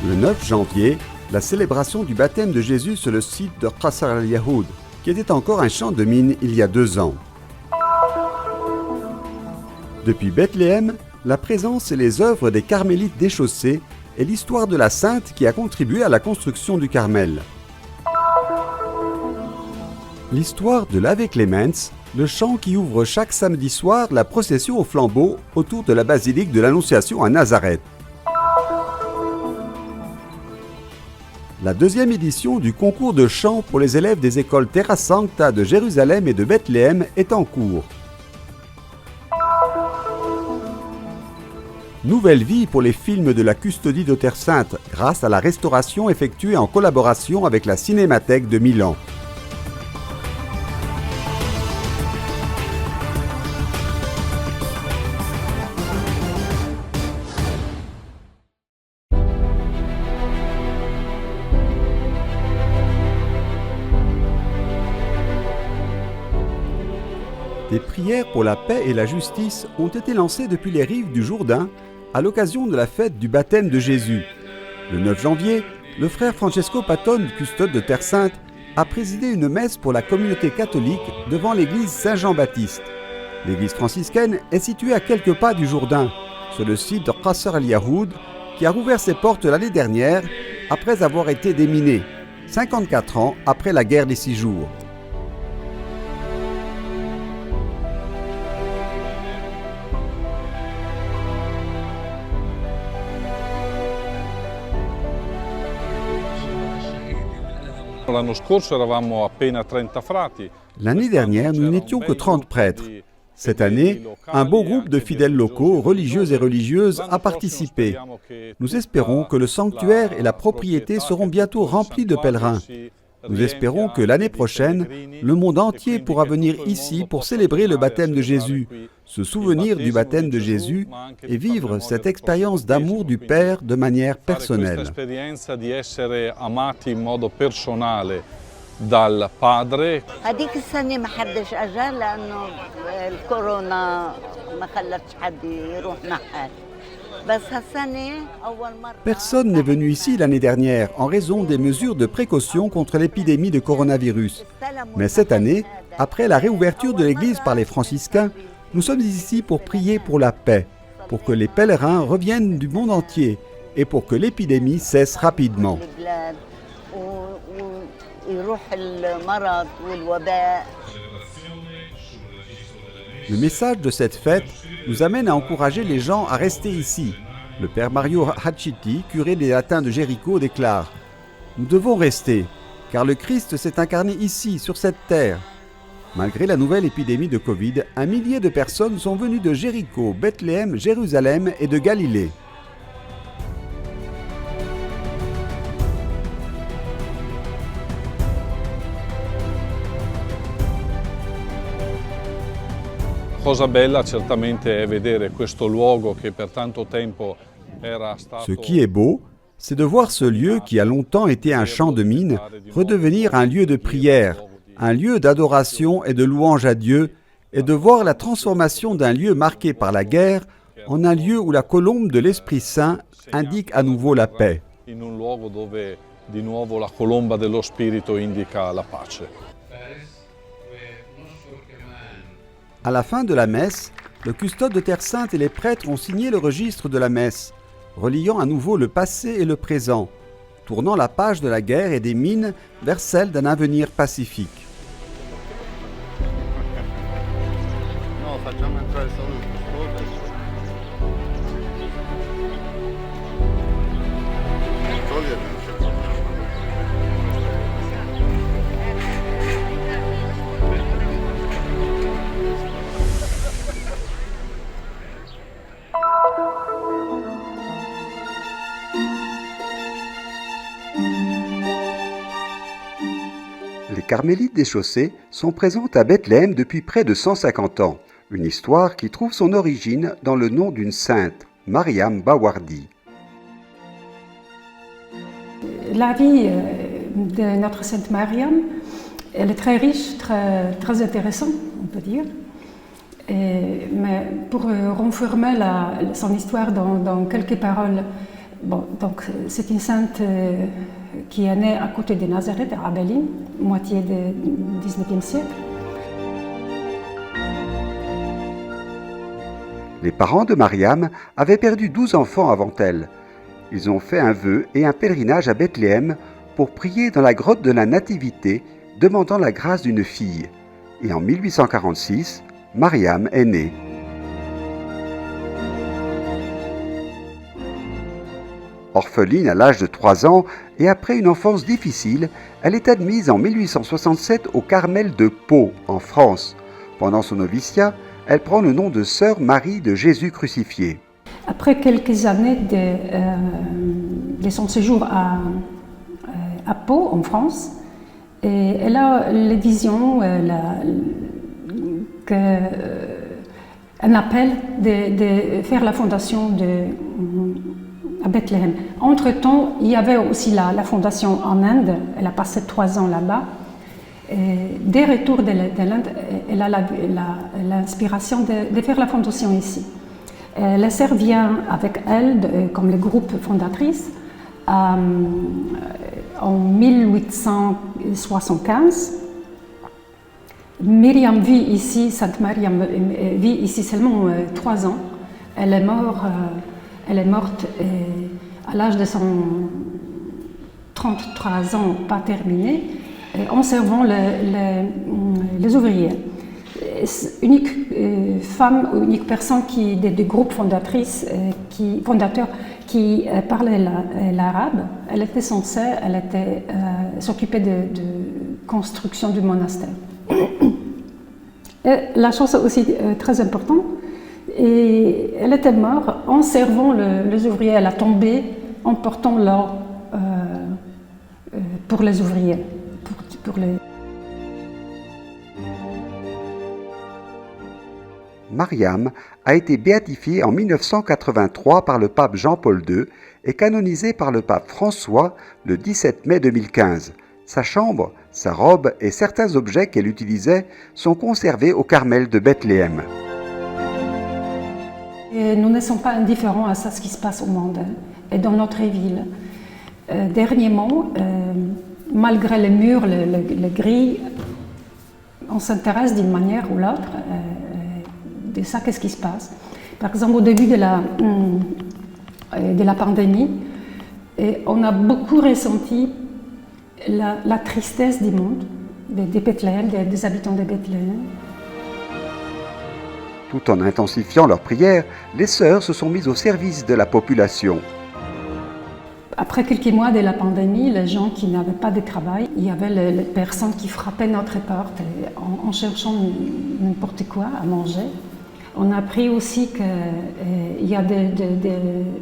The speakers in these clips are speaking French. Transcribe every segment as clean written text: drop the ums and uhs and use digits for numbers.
Le 9 janvier, la célébration du baptême de Jésus sur le site de Qasr al-Yahoud, qui était encore un champ de mine il y a 2 ans. Depuis Bethléem, la présence et les œuvres des Carmélites déchaussés et l'histoire de la Sainte qui a contribué à la construction du Carmel. L'histoire de l'Ave Clemens, le chant qui ouvre chaque samedi soir la procession au flambeau autour de la basilique de l'Annonciation à Nazareth. La 2e édition du concours de chant pour les élèves des écoles Terra Sancta de Jérusalem et de Bethléem est en cours. Nouvelle vie pour les films de la Custodie de Terre Sainte grâce à la restauration effectuée en collaboration avec la Cinémathèque de Milan. Des prières pour la paix et la justice ont été lancées depuis les rives du Jourdain à l'occasion de la fête du baptême de Jésus. Le 9 janvier, le frère Francesco Patton, custode de Terre Sainte, a présidé une messe pour la communauté catholique devant l'église Saint-Jean-Baptiste. L'église franciscaine est située à quelques pas du Jourdain, sur le site de Qasr al-Yahoud, qui a rouvert ses portes l'année dernière après avoir été déminée, 54 ans après la guerre des 6 jours. L'année dernière, nous n'étions que 30 prêtres. Cette année, un beau groupe de fidèles locaux, religieux et religieuses, a participé. Nous espérons que le sanctuaire et la propriété seront bientôt remplis de pèlerins. Nous espérons que l'année prochaine, le monde entier pourra venir ici pour célébrer le baptême de Jésus, se souvenir du baptême de Jésus et vivre cette expérience d'amour du Père de manière personnelle. dal padre. هذيك السنة ما حدش أجا لأنه الكورونا ما خلتش حد يروح معها. Personne n'est venu ici l'année dernière en raison des mesures de précaution contre l'épidémie de coronavirus. Mais cette année, après la réouverture de l'église par les franciscains, nous sommes ici pour prier pour la paix, pour que les pèlerins reviennent du monde entier et pour que l'épidémie cesse rapidement. Le message de cette fête nous amène à encourager les gens à rester ici. Le père Mario Hachiti, curé des Latins de Jéricho, déclare « Nous devons rester, car le Christ s'est incarné ici, sur cette terre. » Malgré la nouvelle épidémie de Covid, 1 millier de personnes sont venues de Jéricho, Bethléem, Jérusalem et de Galilée. Ce qui est beau, c'est de voir ce lieu qui a longtemps été un champ de mine redevenir un lieu de prière, un lieu d'adoration et de louange à Dieu, et de voir la transformation d'un lieu marqué par la guerre en un lieu où la colombe de l'Esprit Saint indique à nouveau la paix. À la fin de la messe, le custode de Terre Sainte et les prêtres ont signé le registre de la messe, reliant à nouveau le passé et le présent, tournant la page de la guerre et des mines vers celle d'un avenir pacifique. Les Carmélites déchaussés sont présentes à Bethléem depuis près de 150 ans, une histoire qui trouve son origine dans le nom d'une sainte, Mariam Bawardi. La vie de notre sainte Mariam, elle est très riche, très intéressante, on peut dire. Mais pour renfermer son histoire dans quelques paroles, Bon, donc c'est une sainte qui est née à côté de Nazareth, à Abelin, moitié du 19e siècle. Les parents de Mariam avaient perdu 12 enfants avant elle. Ils ont fait un vœu et un pèlerinage à Bethléem pour prier dans la grotte de la Nativité, demandant la grâce d'une fille. Et en 1846, Mariam est née. Orpheline à l'âge de 3 ans et après une enfance difficile, elle est admise en 1867 au Carmel de Pau, en France. Pendant son noviciat, elle prend le nom de Sœur Marie de Jésus crucifié. Après quelques années de son séjour à Pau, en France, et elle a la vision, un appel de faire la fondation à Bethléem. Entre-temps, il y avait aussi la fondation en Inde. Elle a passé 3 ans là-bas. Dès retour de l'Inde, elle a l'inspiration de faire la fondation ici. La sœur vient avec elle comme le groupe fondatrice en 1875. Myriam vit ici, Sainte Myriam vit ici seulement 3 ans. Elle est morte à l'âge de son 33 ans, pas terminé, en servant les ouvriers. Unique femme, unique personne des groupes fondateurs qui parlait l'arabe. Elle était censée, s'occuper de construction du monastère. Et la chose aussi très importante, et elle était morte en servant les ouvriers. Elle a tombé en portant l'or pour les ouvriers. Mariam a été béatifiée en 1983 par le pape Jean-Paul II et canonisée par le pape François le 17 mai 2015. Sa chambre, sa robe et certains objets qu'elle utilisait sont conservés au Carmel de Bethléem. Et nous ne sommes pas indifférents à ce qui se passe au monde et dans notre ville. Dernièrement, malgré les murs, les grilles, on s'intéresse d'une manière ou l'autre de ça, qu'est-ce qui se passe. Par exemple, au début de la pandémie, on a beaucoup ressenti la tristesse du monde, des Bethléem, des habitants de Bethléem. Tout en intensifiant leurs prières, les sœurs se sont mises au service de la population. Après quelques mois de la pandémie, les gens qui n'avaient pas de travail, il y avait les personnes qui frappaient notre porte en cherchant n'importe quoi à manger. On a appris aussi qu'il y a des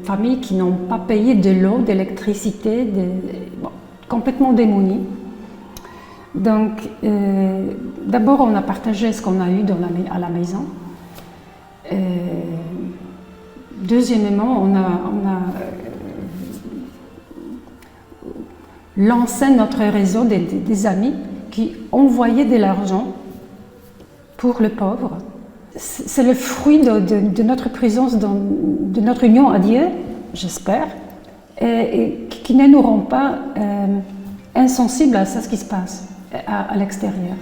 familles qui n'ont pas payé de l'eau, d'électricité, complètement démunies. Donc, d'abord, on a partagé ce qu'on a eu à la maison. Deuxièmement, on a lancé notre réseau des amis qui envoyaient de l'argent pour les pauvres. C'est le fruit de notre présence, de notre union à Dieu, j'espère, et qui ne nous rend pas insensibles à ce qui se passe à l'extérieur.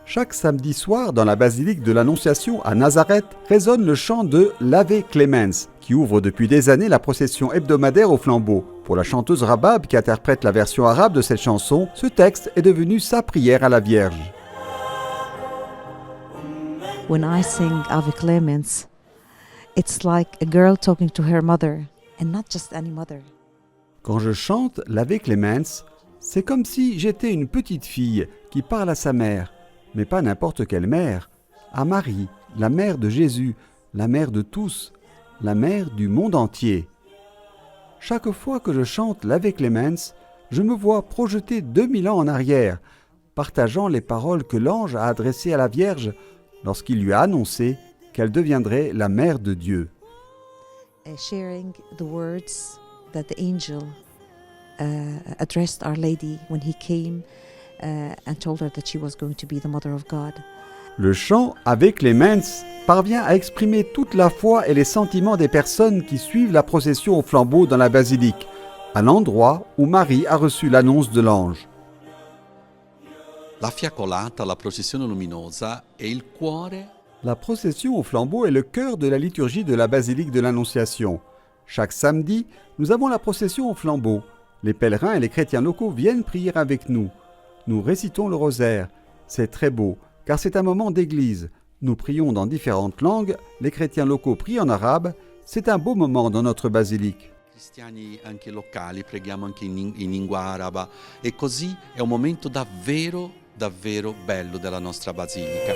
Chaque samedi soir, dans la basilique de l'Annonciation à Nazareth, résonne le chant de l'Ave Clemens, qui ouvre depuis des années la procession hebdomadaire au flambeau. Pour la chanteuse Rabab qui interprète la version arabe de cette chanson, ce texte est devenu sa prière à la Vierge. When I sing Ave Clemens, it's like a girl talking to her mother, and not just any mother. Quand je chante l'Ave Clemens, c'est comme si j'étais une petite fille qui parle à sa mère, mais pas n'importe quelle mère, à Marie, la mère de Jésus, la mère de tous, la mère du monde entier. Chaque fois que je chante l'Ave Clemens, je me vois projeté 2000 ans en arrière, partageant les paroles que l'ange a adressées à la Vierge lorsqu'il lui a annoncé qu'elle deviendrait la mère de Dieu. Sharing the words that the angel addressed Our Lady when he came and told her that she was going to be the mother of God. Le chant Ave Clemens parvient à exprimer toute la foi et les sentiments des personnes qui suivent la procession au flambeau dans la basilique, à l'endroit où Marie a reçu l'annonce de l'ange. La fiaccolata, la processione luminosa è il cuore. La procession au flambeau est le cœur de la liturgie de la basilique de l'Annonciation. Chaque samedi, nous avons la procession au flambeau. Les pèlerins et les chrétiens locaux viennent prier avec nous. Nous récitons le rosaire. C'est très beau, car c'est un moment d'église. Nous prions dans différentes langues, les chrétiens locaux prient en arabe. C'est un beau moment dans notre basilique. Cristiani anche locali preghiamo anche in lingua araba e così è un momento davvero bello della nostra basilica.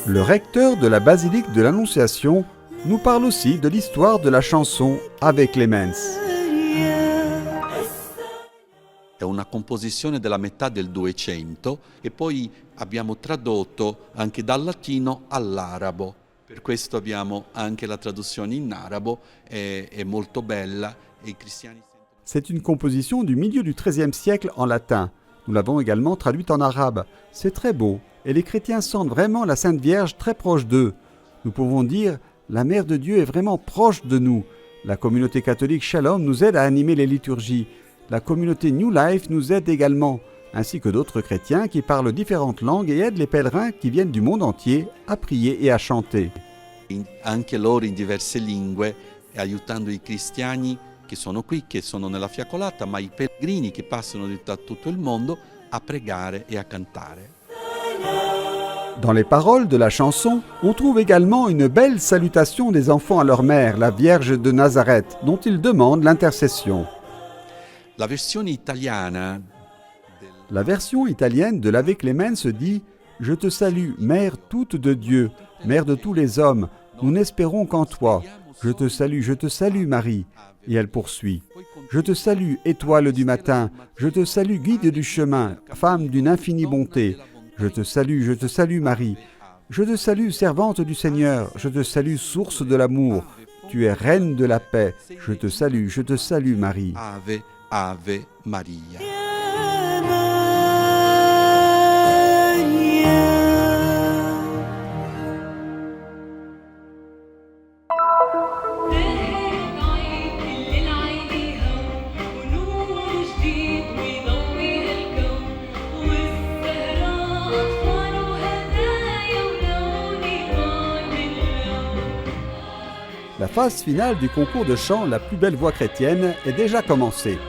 Le recteur de la basilique de l'Annonciation nous parle aussi de l'histoire de la chanson Ave Clemens. È una composizione della metà del 200 e poi abbiamo tradotto anche dal latino all'arabo. Per questo abbiamo anche la traduzione in arabo, è molto bella e i cristiani. C'est une composition du milieu du XIIIe siècle en latin. Nous l'avons également traduite en arabe. C'est très beau et les chrétiens sentent vraiment la Sainte Vierge très proche d'eux. Nous pouvons dire la Mère de Dieu est vraiment proche de nous. La communauté catholique Shalom nous aide à animer les liturgies. La communauté New Life nous aide également, ainsi que d'autres chrétiens qui parlent différentes langues et aident les pèlerins qui viennent du monde entier à prier et à chanter. Anche loro in diverse lingue, aiutando i cristiani che sono qui, che sono nella fiaccolata, ma i pellegrini che passano da tutto il mondo a pregare e a cantare. Dans les paroles de la chanson, on trouve également une belle salutation des enfants à leur mère, la Vierge de Nazareth, dont ils demandent l'intercession. La versione italiana La version italienne de l'Ave Clemens dit « Je te salue, Mère toute de Dieu, Mère de tous les hommes, nous n'espérons qu'en toi. Je te salue Marie. » Et elle poursuit « Je te salue, étoile du matin, je te salue, guide du chemin, femme d'une infinie bonté. Je te salue Marie. Je te salue, servante du Seigneur, je te salue, source de l'amour. Tu es reine de la paix. Je te salue Marie. » Ave, Ave Maria. La phase finale du concours de chant La plus belle voix chrétienne est déjà commencée.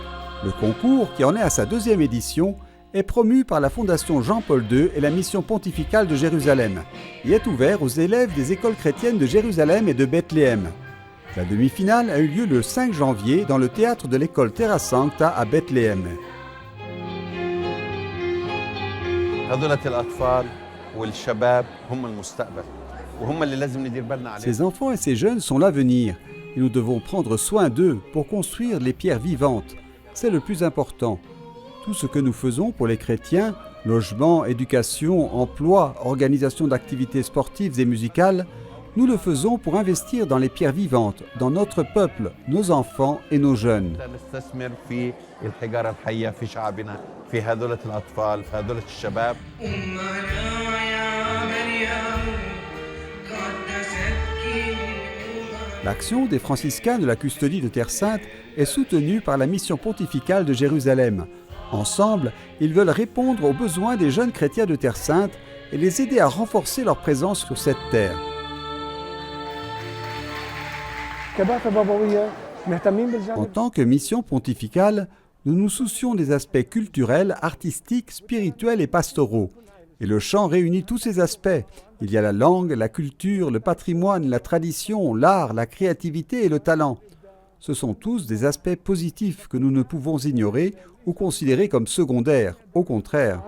Le concours, qui en est à sa 2e édition, est promu par la Fondation Jean-Paul II et la Mission pontificale de Jérusalem et est ouvert aux élèves des écoles chrétiennes de Jérusalem et de Bethléem. La demi-finale a eu lieu le 5 janvier dans le théâtre de l'école Terra Sancta à Bethléem. Ces enfants et ces jeunes sont l'avenir et nous devons prendre soin d'eux pour construire les pierres vivantes. C'est le plus important. Tout ce que nous faisons pour les chrétiens, logement, éducation, emploi, organisation d'activités sportives et musicales, nous le faisons pour investir dans les pierres vivantes, dans notre peuple, nos enfants et nos jeunes. L'action des franciscains de la custodie de Terre Sainte est soutenue par la mission pontificale de Jérusalem. Ensemble, ils veulent répondre aux besoins des jeunes chrétiens de Terre Sainte et les aider à renforcer leur présence sur cette terre. En tant que mission pontificale, nous nous soucions des aspects culturels, artistiques, spirituels et pastoraux. Et le chant réunit tous ces aspects. Il y a la langue, la culture, le patrimoine, la tradition, l'art, la créativité et le talent. Ce sont tous des aspects positifs que nous ne pouvons ignorer ou considérer comme secondaires. Au contraire.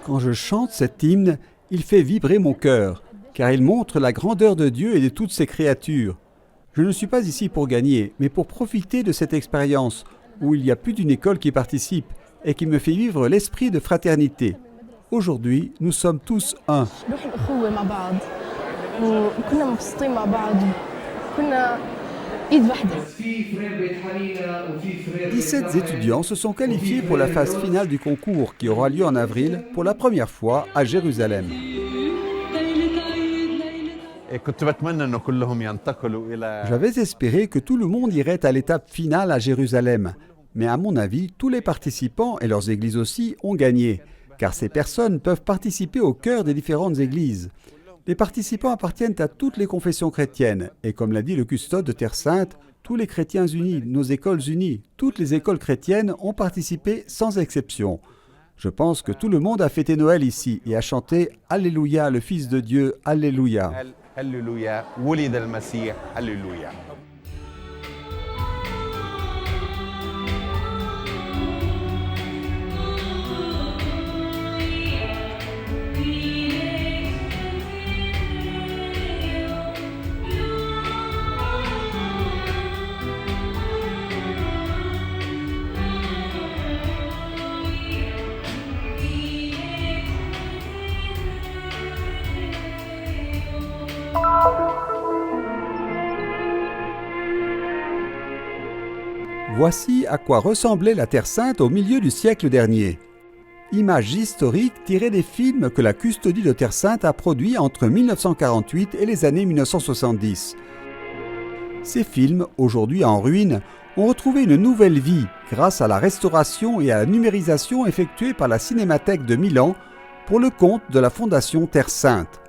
Quand je chante cet hymne, il fait vibrer mon cœur, car il montre la grandeur de Dieu et de toutes ses créatures. Je ne suis pas ici pour gagner, mais pour profiter de cette expérience, où il y a plus d'une école qui participe et qui me fait vivre l'esprit de fraternité. Aujourd'hui, nous sommes tous un. 17 étudiants se sont qualifiés pour la phase finale du concours qui aura lieu en avril pour la première fois à Jérusalem. J'avais espéré que tout le monde irait à l'étape finale à Jérusalem, mais à mon avis, tous les participants et leurs églises aussi ont gagné, car ces personnes peuvent participer au cœur des différentes églises. Les participants appartiennent à toutes les confessions chrétiennes, et comme l'a dit le custode de Terre Sainte, tous les chrétiens unis, nos écoles unies, toutes les écoles chrétiennes ont participé sans exception. Je pense que tout le monde a fêté Noël ici et a chanté « Alléluia, le Fils de Dieu, Alléluia ». Alléluia, Wulid al-Masih, Alléluia. Voici à quoi ressemblait la Terre Sainte au milieu du siècle dernier. Images historiques tirées des films que la custodie de Terre Sainte a produits entre 1948 et les années 1970. Ces films, aujourd'hui en ruine, ont retrouvé une nouvelle vie grâce à la restauration et à la numérisation effectuée par la Cinémathèque de Milan pour le compte de la Fondation Terre Sainte.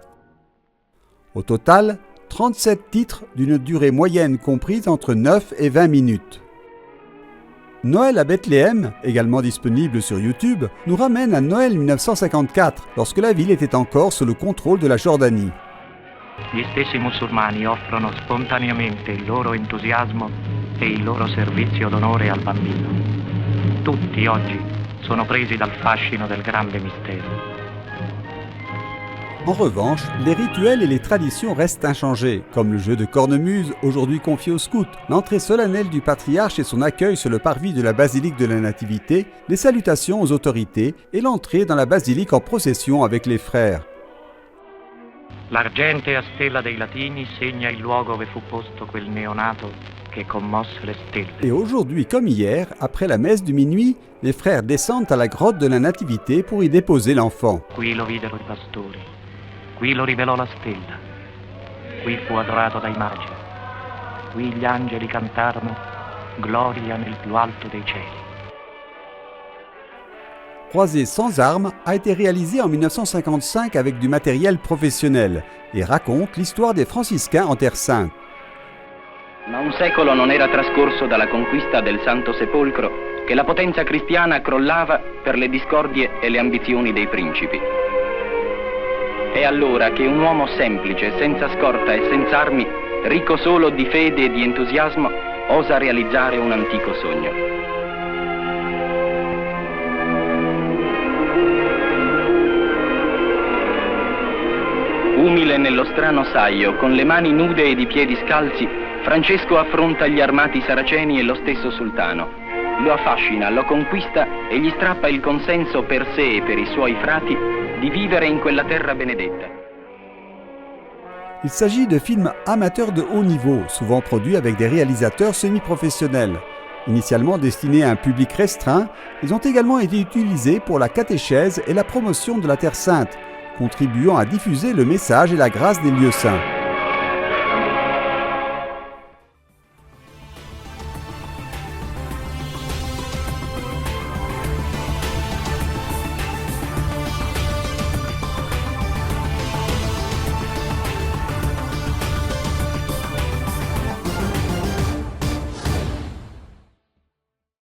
Au total, 37 titres d'une durée moyenne comprise entre 9 et 20 minutes. Noël à Bethléem, également disponible sur YouTube, nous ramène à Noël 1954, lorsque la ville était encore sous le contrôle de la Jordanie. Gli stessi musulmani offrono spontaneamente il loro entusiasmo e il loro servizio d'onore al bambino. Tutti oggi sono presi dal fascino del grande mistero. En revanche, les rituels et les traditions restent inchangés, comme le jeu de cornemuse, aujourd'hui confié aux scouts, l'entrée solennelle du patriarche et son accueil sur le parvis de la basilique de la Nativité, les salutations aux autorités et l'entrée dans la basilique en procession avec les frères. L'argente a stella dei latini segna il luogo dove fu posto quel neonato che commosse le stelle. Et aujourd'hui comme hier, après la messe du minuit, les frères descendent à la grotte de la Nativité pour y déposer l'enfant. Qui lo videro i pastori, qui lo rivelò la stella, qui fu adorato dai magi, qui gli angeli cantarono gloria nel più alto dei cieli. Croisé sans armes a été réalisé en 1955 avec du matériel professionnel et raconte l'histoire des franciscains en Terre Sainte. Ma un secolo non era trascorso dalla conquista del Santo Sepolcro che la potenza cristiana crollava per le discordie e le ambizioni dei principi. È allora che un uomo semplice, senza scorta e senza armi, ricco solo di fede e di entusiasmo, osa realizzare un antico sogno. Umile nello strano saio, con le mani nude ed i piedi scalzi, Francesco affronta gli armati saraceni e lo stesso sultano. Lo affascina, lo conquista e gli strappa il consenso per sé e per i suoi frati di vivere in quella terra benedetta. Il s'agit de films amateurs de haut niveau, souvent produits avec des réalisateurs semi-professionnels. Initialement destinés à un public restreint, ils ont également été utilisés pour la catéchèse et la promotion de la Terre Sainte, contribuant à diffuser le message et la grâce des lieux saints.